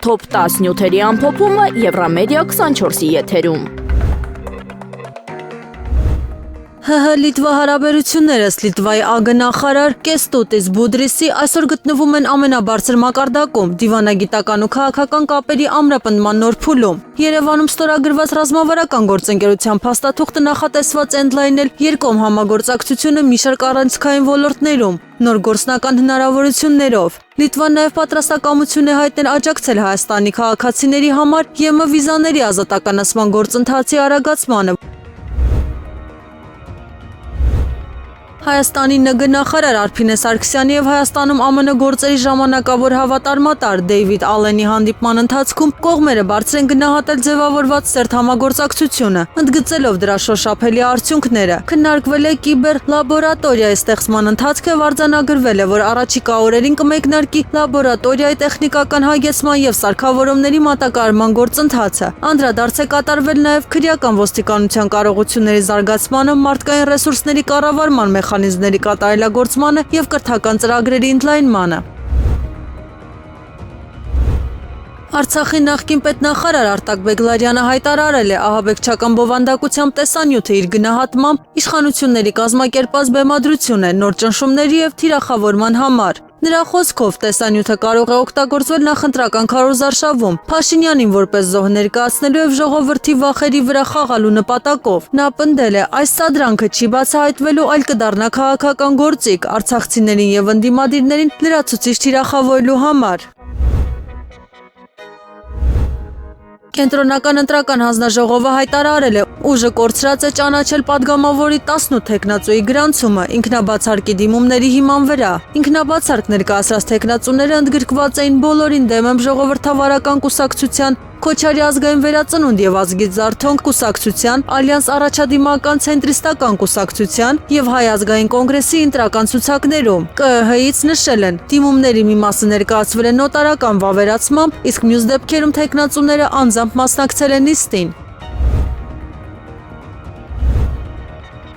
Թոփ 10 նյութերի ամփոփումը Եվրամեդիա 24-ի եթերում։ ՀՀ Լիտվա հարաբերություններս Լիտվայի ԱԳ-նախարար Կեստուտիս Բուդրիսի այսօր գտնվում են ամենաբարձր մակարդակում դիվանագիտական ու քաղաքական կապերի ամրապնդման նոր փուլում։ Երևանում ստորագրված ռազմավարական գործընկերության փաստաթուղթը նախատեսված է ընդլայնել երկկողմ համագործակցությունը մի շարք առանցքային ոլորտներում, նոր գործնական հնարավորություններով։ Լիտվան նաև պատրաստակամություն է հայտնել աջակցել Հայաստանի քաղաքացիների համար ԵՄ վիզաների ազատականացման գործընթացի արագացմանը։ Հայաստանի ՆԳ նախարար Արփինե Սարգսյանի եւ Հայաստանում ԱՄՆ գործերի ժամանակավոր հավատարմատար Դեյվիդ Ալենի հանդիպման ընթացքում կողմերը բարձր են գնահատել ձևավորված սերտ համագործակցությունը, ընդգծելով դրա շոշափելի արդյունքները։ Քննարկվել է կիբեր լաբորատորիայի ստեղծման ընթացքը, արձանագրվել է, որ առաջիկա օրերին կմեկնարկի լաբորատորիայի տեխնիկական հագեցման եւ սարքավորումների մատակարարման գործընթացը։ Անդրադարձ է կատարվել նաեւ քրեական ոստիկանության կարողությունների զարգացմանը, մարդկային ռեսուրսների կառավարման մեխանիզմների կատարելագործմանը եւ կրթական ծրագրերի ընդլայնմանը։ Արցախի նախկին պետնախարար Արտակ Բեգլարյանը հայտարարել է ահաբեկչական բովանդակությամբ տեսանյութը իր գնահատմամբ իշխանությունների կազմակերպած բեմադրություն է նոր ճնշումների եւ թիրախավորման համար։ Նրա խոսքով տեսանյութը կարող է օգտագործվել նախընտրական քարոզարշավում, Փաշինյանին որպես զոհ ներկայացնելու եւ ժողովրդի վախերի վրա խաղալու նպատակով։ Նա պնդել է, այս սադրանքը չի բացահայտվելու, այլ կդառնա քաղաքական գործիք արցախցիներին եւ ընդդիմադիրներին լրացուցիչ թիրախավորելու համար։ Կենտրոնական ընտրական հանձնաժողովը հայտարարել է, ուժը կորցրած է ճանաչել падգամավորի 18 թեկնածուի գրանցումը ինքնաբացարկի դիմումների հիման վրա։ Ինքնաբացարկ ներկայացրած թեկնածուները ընդգրկված էին բոլորին դեմ եմ ժողովրդավարական կուսակցության, Քոչարի ազգային վերածնունդ եւ ազգից զարթոնք կուսակցության, Ալյանս առաջադիմական ցենտրիստական կուսակցության եւ Հայ ազգային կոնգրեսի ընտրական ցուցակներում։ ԿԸՀ-ից նշել են, դիմումների մի մասը ներկայացվել է նոտարական վավերացմամբ, իսկ մյուս դեպքերում թեկնածուները անձամբ մասնակցել են նիստին։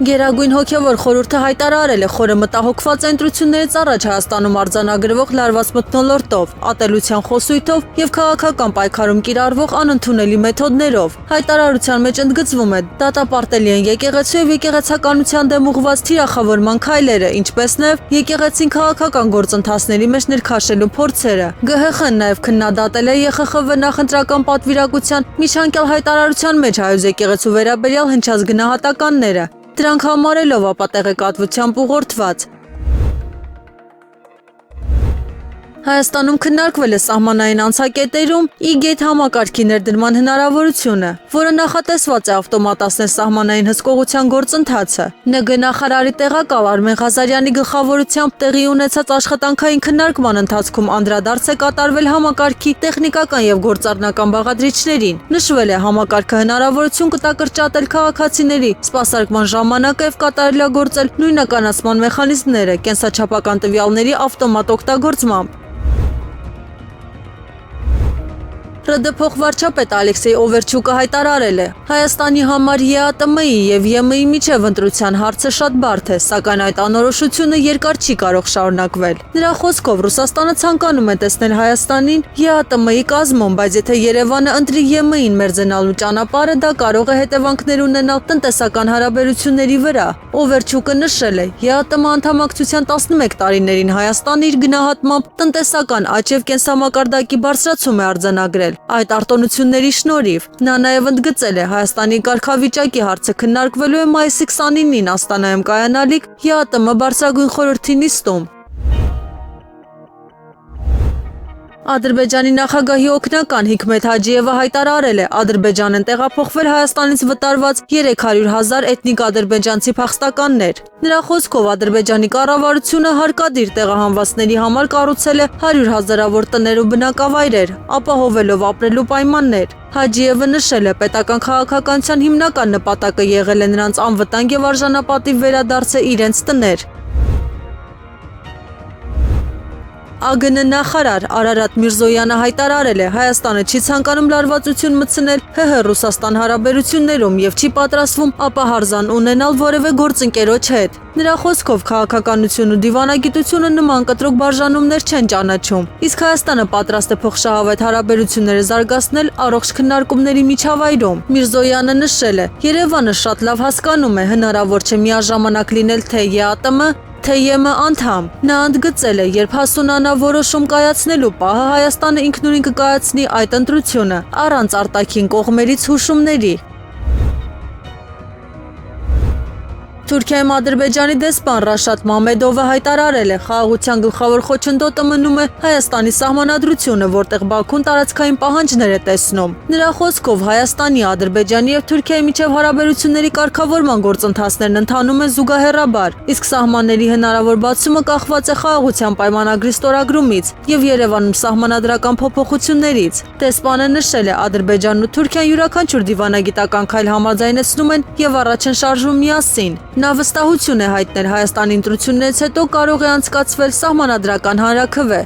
Գերագույն հոգևոր խորհուրդը հայտարարել է խորը մտահոգված ընտրություններից առաջ Հայաստանում արձանագրվող լարված մթնոլորտով, ատելության խոսույթով եւ քաղաքական պայքարում կիրառվող անընդունելի մեթոդներով։ Հայտարարության մեջ ընդգծվում է, դատապարտելի են եկեղեցու եւ եկեղեցականության դեմ ուղղված թիրախավորման քայլերը, ինչպես նաեւ եկեղեցին քաղաքական գործընթացների մեջ ներքաշելու փորձերը։ ԳՀԽ-ն նաեւ քննադատել է ԵԽԽՎ նախընտրական պատվիրակության միջանկյալ հայտարարության մեջ հայոց եկեղեցու վերաբերյալ հնչած գնահատականները։ Դրանք համարելով ապա տեղեկատվությամբ ուղղորդված։ Հայաստանում քննարկվել է սահմանային անցակետերում e-gate համակարգի ներդրման հնարավորությունը, որը նախատեսված է ավտոմատացնել սահմանային հսկողության գործընթացը։ ՆԳ նախարարի տեղակալ Արմեն Ղազարյանի գլխավորությամբ տեղի ունեցած աշխատանքային քննարկման ընթացքում անդրադարձ է կատարվել համակարգի տեխնիկական եւ գործառնական բաղադրիչներին։ Նշվել է, համակարգը հնարավորություն կտա կրճատել քաղաքացիների սպասարկման ժամանակը եւ կատարելագործել նույնականացման մեխանիզմները կենսաչափական տվյալների ավտոմատ օգտագործմամբ։ ՌԴ փոխվարչապետ Ալեքսեյ Օվերչուկը հայտարարել է. Հայաստանի համար ԵԱՏՄ-ի եւ ԵՄ-ի միջև ընտրության հարցը շատ բարդ է, սակայն այդ անորոշությունը երկար չի կարող շարունակվել։ Նրա խոսքով Ռուսաստանը ցանկանում է տեսնել Հայաստանին ԵԱՏՄ-ի կազմում, բայց եթե Երևանը ընտրի ԵՄ-ին մերձենալու ճանապարհը, դա կարող է հետևանքներ ունենալ տնտեսական հարաբերությունների վրա։ Օվերչուկը նշել է, ԵԱՏՄ անդամակցության 11 տարիներին Հայաստանը իր գնահատմամբ տնտեսական աճ եւ կենսամակարդակի բարձրացում է արձանագրել։ Այդ արտոնությունների շնորհիվ նա նաև ընդգծել է Հայաստանի կարգավիճակի հարցը քննարկվելու է մայիսի 29-ին Աստանայում կայանալիք ԵԱՏՄ բարձրագույն խորհրդի նիստում։ Ադրբեջանի նախագահի օգնական Հիկմեթ Հաջիևը հայտարարել է, Ադրբեջան են տեղափոխվել Հայաստանից վտարված 300,000 էթնիկ ադրբեջանցի փախստականներ։ Նրա խոսքով Ադրբեջանի կառավարությունը հարկադիր տեղահանվածների համար կառուցել է 100,000-ավոր տներ ու բնակավայրեր, ապահովելով ապրելու պայմաններ։ Հաջիևը նշել է, պետական քաղաքականության հիմնական նպատակը եղել է նրանց անվտանգ եւ արժանապատիվ վերադարձը իրենց տներ։ ԱԳՆ նախարար Արարատ Միրզոյանը հայտարարել է, Հայաստանը չի ցանկանում լարվածություն մտցնել ՀՀ Ռուսաստան հարաբերություններում եւ չի պատրաստվում ապահարզան ունենալ որևէ գործընկերոջ հետ։ Նրա խոսքով քաղաքականություն ու դիվանագիտությունը նման կտրուկ բաժանումներ չեն ճանաչում։ Իսկ Հայաստանը պատրաստ է փոխշահավետ հարաբերությունները զարգացնել առողջ քննարկումների միջավայրում։ Միրզոյանը նշել է. Երևանը շատ լավ հասկանում է, հնարավոր չէ միաժամանակ լինել թե ԵԱՏՄ, թե ԵՄ անդամ։ Նա ընդգծել է, երբ հասունանա որոշում կայացնելու պահը Հայաստանը ինքնուրույն կկայացնի այդ ընտրությունը, առանց արտաքին կողմերից հուշումների։ Թուրքիայում Ադրբեջանի դեսպան Ռաշադ Մամեդովը հայտարարել է, խաղաղության գլխավոր խոչընդոտը մնում է Հայաստանի սահմանադրությունը, որտեղ Բաքուն տարածքային պահանջներ է տեսնում։ Նրա խոսքով Հայաստանի, Ադրբեջանի եւ Թուրքիայի միջև հարաբերությունների կարգավորման գործընթացներն ընթանում են զուգահեռաբար, իսկ սահմանների հնարավոր բացումը կախված է խաղաղության պայմանագրի ստորագրումից եւ Երևանում սահմանադրական փոփոխություններից։ Դեսպանը նշել է, Ադրբեջանն ու Թուրքիան յուրաքանչյուր դիվանագիտական քայլ համաձայնեցնում են եւ առաջ են շարժվում միասին։ Նա վստահություն է հայտնել Հայաստանի ընտրություններից հետո կարող է անցկացվել սահմանադրական հանրաքվե։